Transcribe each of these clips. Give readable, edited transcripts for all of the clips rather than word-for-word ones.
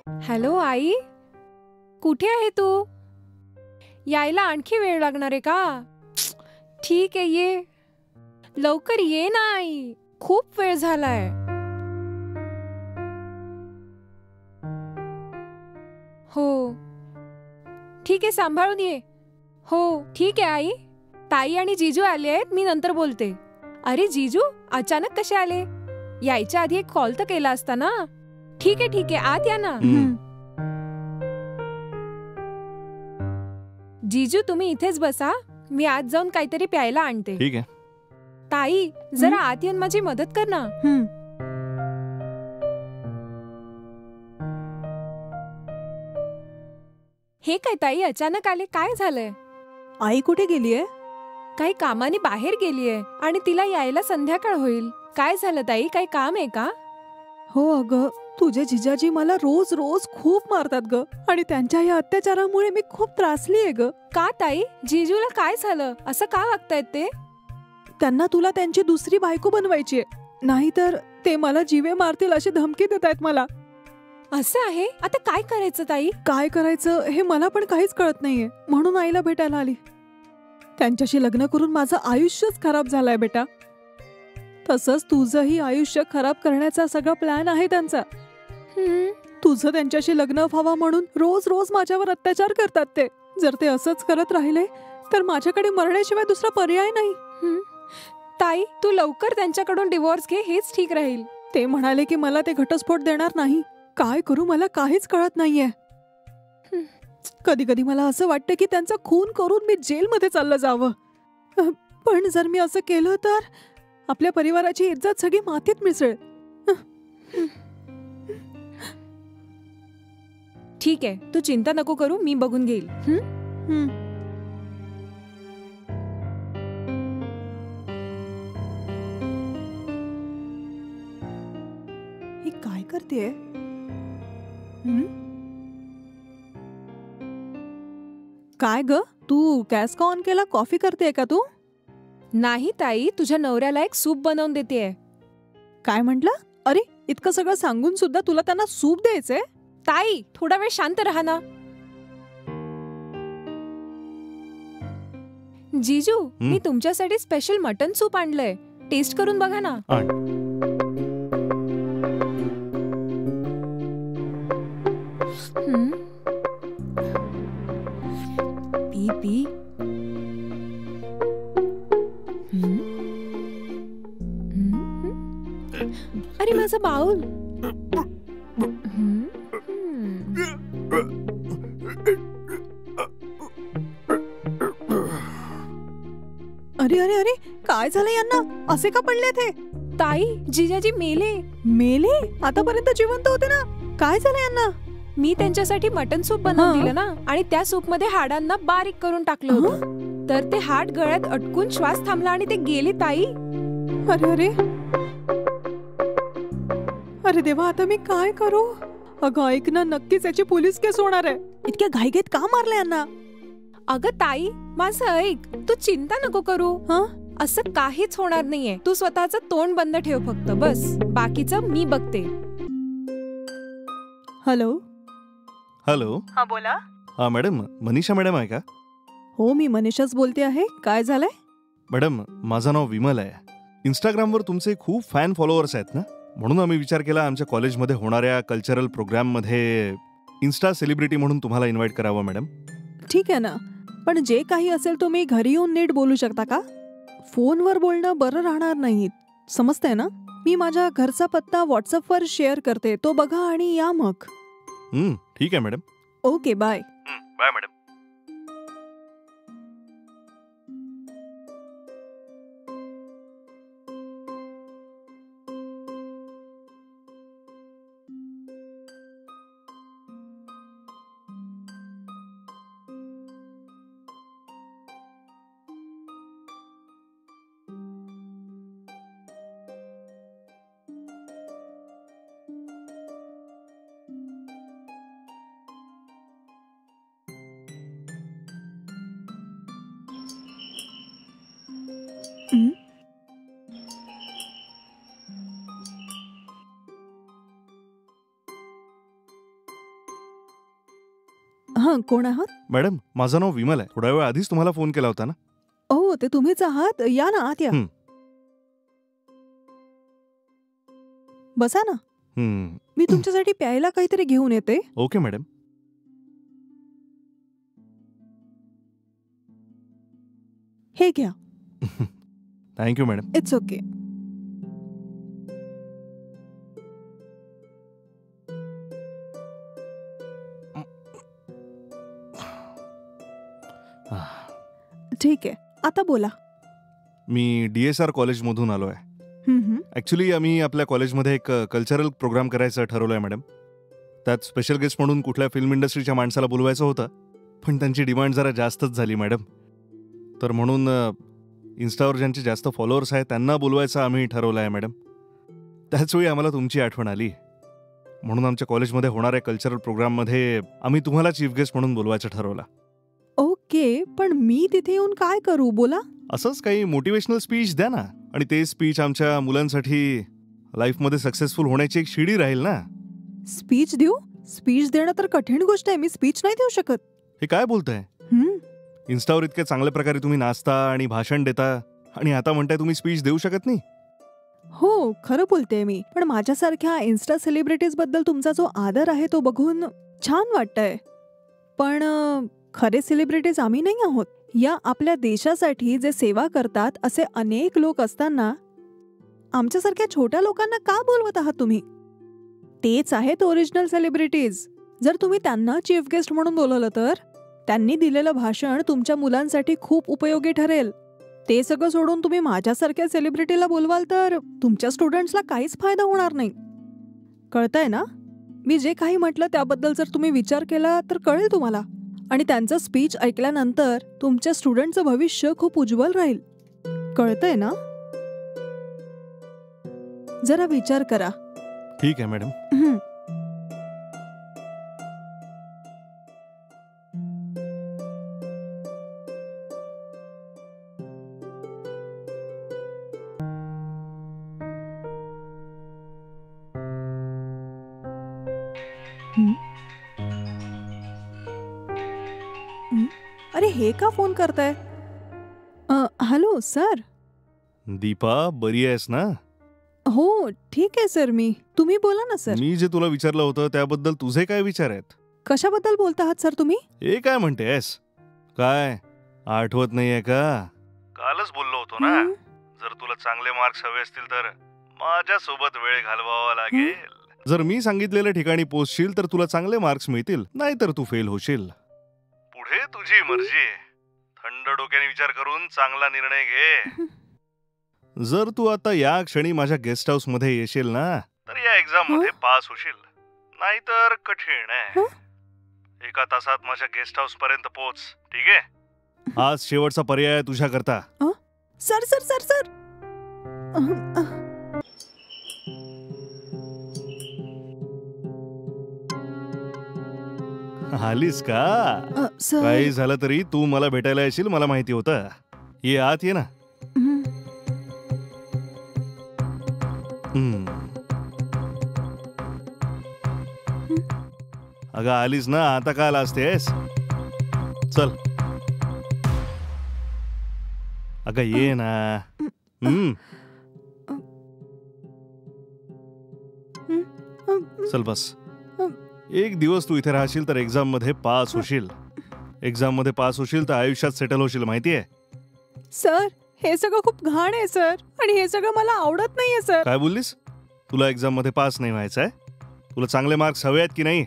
Hello आई, कुठे आहे तू? यायला आणखी वेळ लागणार आहे का? ठीक आहे, ये लवकर, ये ना आई, खूप वेळ झालाय. हो ठीक आहे, सांभाळून ये. हो ठीक आहे आई. ताई आणि जीजू आले आहेत, मी नंतर बोलते. अरे जीजू, अचानक कसे आले? यायच्या आधी एक कॉल तर केला असता ना. ठीक आहे, आत या ना. जीजू तुम्ही इथेच बसा, मी आत जाऊन काहीतरी प्यायला आणते. ठीक आहे. ताई जरा आत येऊन माझी मदत कर ना. हे काय ताई, अचानक आले, काय झालंय? आई कुठे गेलीये? काही कामाने बाहेर गेलीये आणि तिला यायला संध्याकाळ होईल. काय झालं ताई, काही काम आहे का? हो अगं, तुझे जिजाजी मला रोज रोज खूप मारतात ग, आणि त्यांच्या या अत्याचारामुळे मी खूप त्रासलीये ग. का ताई, जीजूला काय झालं? असं का वागतायत ते? त्यांना तुला त्यांची दुसरी बायको बनवायची, नाहीतर ते मला जीवे मारतील अशी धमकी देत आहेत मला. असं आहे, आता काय करायचं ताई? काय करायचं हे मला पण काहीच कळत नाहीये, म्हणून आईला भेटायला आली. त्यांच्याशी लग्न करून माझं आयुष्यच खराब झालंय बेटा. तसंच तुझंही आयुष्य खराब करण्याचा सगळा प्लॅन आहे त्यांचा. तुझं त्यांच्याशी लग्न व्हावं म्हणून रोज रोज माझ्यावर अत्याचार करतात ते. जर ते असंच करत राहिले तर माझ्याकडे मरण्याशिवाय दुसरा पर्याय नाही. ताई तू लवकर त्यांच्याकडून डिवोर्स घे, हेच ठीक राहील. ते म्हणाले की मला ते घटस्फोट देणार नाही. काय करू मला काहीच कळत नाहीये. कधी कधी मला असं वाटतं की त्यांचा खून करून मी जेलमध्ये चाललं जावं. पण जर मी असं केलं तर आपल्या परिवाराची इज्जत सगळी मातीत मिसळेल. ठीक आहे, तू चिंता नको करू, मी बघून घेईल. ही काय करतेय? काय ग, तू गॅस का ऑन केला? कॉफी करतेय का तू? नाही ताई, तुझ्या नवऱ्याला एक सूप बनवून देतेय. काय म्हंटला? अरे इतकं सगळं सांगून सुद्धा तुला त्यांना सूप द्यायचंय? ताई थोडा वेळ शांत राहा ना. जीजू, मी तुमच्यासाठी स्पेशल मटन सूप आणलंय, टेस्ट करून बघा ना. P P. अरे माझा बाउल. अरे अरे अरे, काय झालं यांना? असे का पडले ते? ताई जिजाजी मेले. मेले? आतापर्यंत जिवंत होते ना. काय झालं यांना? मी त्यांच्यासाठी मटन सूप बनवून दिलं ना, आणि त्या सूप मध्ये हाडांना बारीक करून टाकलं होतं. तर ते हाड गळ्यात अटकून श्वास थांबला आणि ते गेले ताई. अरे अरे अरे देवा, आता मी काय करू? अगं ऐक ना, नक्कीच याची पोलीस केस होणार आहे. इतक्या घाईघाईत का मारलं यांना? अगं ताई माझं ऐक, तू चिंता नको करू. असं काहीच होणार नाहीये. तू स्वतःचं तोंड बंद ठेव फक्त, बस. बाकीचं मी बघते. हॅलो. हॅलो. हा बोला. हा मॅडम, मनीषा मॅडम आहे का? हो, मी मनीषाच बोलते आहे. काय झालंय? मॅडम माझं नाव विमल आहे. इंस्टाग्रामवर तुमचे खूप फॅन फॉलोअर्स आहेत ना, म्हणून आम्ही विचार केला आमच्या कॉलेजमध्ये होणाऱ्या कल्चरल प्रोग्राममध्ये इन्स्टा सेलिब्रिटी म्हणून तुम्हाला इन्व्हाइट करावं. मॅडम ठीक आहे ना, पण जे काही असेल तुम्ही घरी येऊन नीट बोलू शकता का? फोनवर बोलणं बरं राहणार नाही, समजतंय ना? मी माझ्या घरचा पत्ता व्हॉट्सअपवर शेअर करते, तो बघा आणि या मग. ठीक आहे madam. Okay, bye. Bye madam. हां, कोण आहात? मॅडम, माझं नाव विमल आहे. थोड्या वेळ आधीच तुम्हाला फोन केला होता ना. हो, ते तुम्हीच आहात. या ना, आत या. हं. बसा ना. मी तुमच्यासाठी प्यायला काहीतरी घेऊन येते. Okay madam. हे घ्या. Thank you madam. It's okay. ठीक आहे, आता बोला. मी DSR कॉलेजमधून आलो आहे. ॲक्च्युली आम्ही आपल्या कॉलेजमध्ये एक कल्चरल प्रोग्राम करायचं ठरवलं आहे मॅडम. त्यात स्पेशल गेस्ट म्हणून कुठल्या फिल्म इंडस्ट्रीच्या माणसाला बोलवायचं होतं, पण त्यांची डिमांड जरा जास्तच झाली मॅडम. तर म्हणून इन्स्टावर ज्यांचे जास्त फॉलोअर्स आहेत त्यांना बोलवायचं आम्ही ठरवलं आहे मॅडम. त्याचवेळी आम्हाला तुमची आठवण आली, म्हणून आमच्या कॉलेजमध्ये होणाऱ्या कल्चरल प्रोग्राममध्ये आम्ही तुम्हाला चीफ गेस्ट म्हणून बोलवायचं ठरवलं. ओके, पण मी तिथे येऊन काय करू, बोला. असंच काही मोटिवेशनल स्पीच द्या ना, आणि ते स्पीच आमच्या मुलांसाठी लाईफमध्ये सक्सेसफुल होण्याची एक शिडी राहील ना. स्पीच देऊ? स्पीच देणं तर कठीण गोष्ट आहे. मी स्पीच नाही देऊ शकत. हे काय बोलताय? इन्स्टावर इतक्या चांगल्या प्रकारे तुम्ही नाचता आणि भाषण देता, आणि आता म्हणताय तुम्ही स्पीच देऊ शकत नाही? हो, खरं बोलते मी. पण माझ्यासारख्या इन्स्टा सेलिब्रिटीज बद्दल तुमचा जो आदर आहे तो बघून छान वाटतंय. पण खरे सेलिब्रिटीज आम्ही नाही आहोत. या आपल्या देशासाठी जे सेवा करतात असे अनेक लोक असताना आमच्यासारख्या छोट्या लोकांना का बोलवत आहात तुम्ही? तेच आहेत ओरिजिनल सेलिब्रिटीज. जर तुम्ही त्यांना चीफ गेस्ट म्हणून बोलवलं तर त्यांनी दिलेलं भाषण तुमच्या मुलांसाठी खूप उपयोगी ठरेल. ते सगळं सोडून तुम्ही माझ्यासारख्या सेलिब्रिटीला बोलवाल तर तुमच्या स्टुडंट्सला काहीच फायदा होणार नाही. कळतंय ना? मी जे काही म्हटलं त्याबद्दल जर तुम्ही विचार केला तर कळेल तुम्हाला. आणि त्यांचं स्पीच ऐकल्यानंतर तुमच्या स्टुडंटचं भविष्य खूप उज्ज्वल राहील. कळतंय ना? जरा विचार करा. ठीक आहे मॅडम. अरे, हे का फोन करताय? Hello sir. दीपा, बरी आहेस ना? हो, ठीक आहे सर. तुम्ही बोला ना सर. मी जे तुला विचारलं होतं त्याबद्दल तुझे काय विचार आहेत? कशाबद्दल बोलत आहात सर तुम्ही? हे काय म्हणतेस? काय आठवत नाहीये का? कालच बोललो होतो ना, जर तुला चांगले मार्क्स हवे असतील तर माझ्यासोबत वेळ घालवावा लागेल. जर मी सांगितलेल्या ठिकाणी पोहोचशील तर तुला चांगले मार्क्स मिळतील, नाहीतर तू फेल होशील. पुढे तुझी मर्जी. थंड डोक्याने विचार करून चांगला निर्णय घे. जर तू आता या क्षणी माझ्या गेस्ट हाऊस मध्ये येशील ना तर या एक्झाम मध्ये पास होशील, नाहीतर कठीण आहे. 1 तासात माझ्या गेस्ट हाऊस पर्यंत पोहोच, ठीक आहे? आज शेवटचा पर्याय तुझ्या करता. सर सर सर सर आलीस का? काही झालं तरी तू मला भेटायला येशील, मला माहिती होतं. ये आत ये ना. अगं आलीस ना, आता का लाजतेस? चल अगं ये ना. चल बस. एक दिवस तू इथे राहशील तर एक्झाम मध्ये पास होशील. एक्झाम मध्ये पास होशील तर आयुष्यात सेटल होशील, माहितीये? सर, हे सगळं खूप घाण आहे सर, आणि हे सगळं मला आवडत नाहीये सर. काय बोललीस? तुला एक्झाम मध्ये पास नाही व्हायचंय? तुला चांगले मार्क्स हवे आहेत की नाही?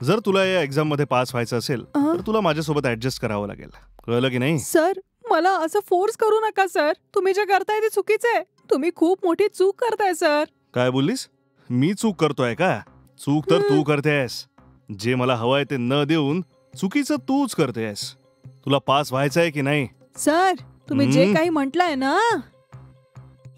जर तुला या एक्झाम मध्ये पास व्हायचं असेल तर तुला माझ्यासोबत ऍडजस्ट करावं लागेल. कळलं की नाही? सर, मला असं फोर्स करू नका सर. तुम्ही जे करताय ते चुकीचं आहे. तुम्ही खूप मोठी चूक करताय सर. काय बोललीस? मी चूक करतोय का? चूक तर तू करतेस. जे मला हवंय ते न देऊन चुकीचं तूच करतेस. तुला पास व्हायचंय की नाही? सर, तुम्ही जे काही म्हटलंय ना,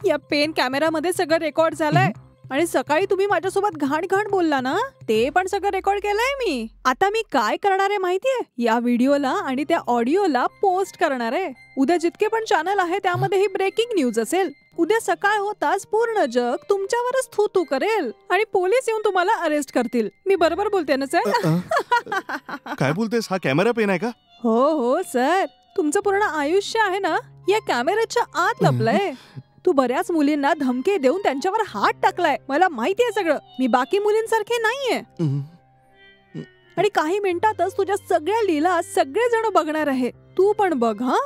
या पेन कॅमेरामध्ये सगळं रेकॉर्ड झालंय. आणि सकाळी तुम्ही माझ्यासोबत घाण घाण बोलला ना, ते पण सगळं रेकॉर्ड केलंय मी. आता मी काय करणार आहे माहितीये? या व्हिडिओला आणि त्या ऑडिओला पोस्ट करणार आहे. उद्या जितके पण चॅनल आहे त्यामध्ये ही ब्रेकिंग न्यूज असेल. उद्या सकाळ होताच पूर्ण जग तुमच्यावरच थू करेल आणि पोलीस येऊन तुम्हाला अरेस्ट करतील. मी बरोबर बोलते ना सर? काय बोलतेस, हा कॅमेरा पेन आहे का? हो हो सर, तुमचं पूर्ण आयुष्य आहे ना या कॅमेऱ्याच्या आत लपलंय. तू बऱ्याच मुलींना धमकी देऊन त्यांच्यावर हात टाकलाय. मला माहितीये सगळं. मी बाकी मुलींसारखे नाहीये. आणि काही मिनिटातच तुझ्या सगळ्या लीला सगळेजण बघणार आहे. तू पण बघ. हा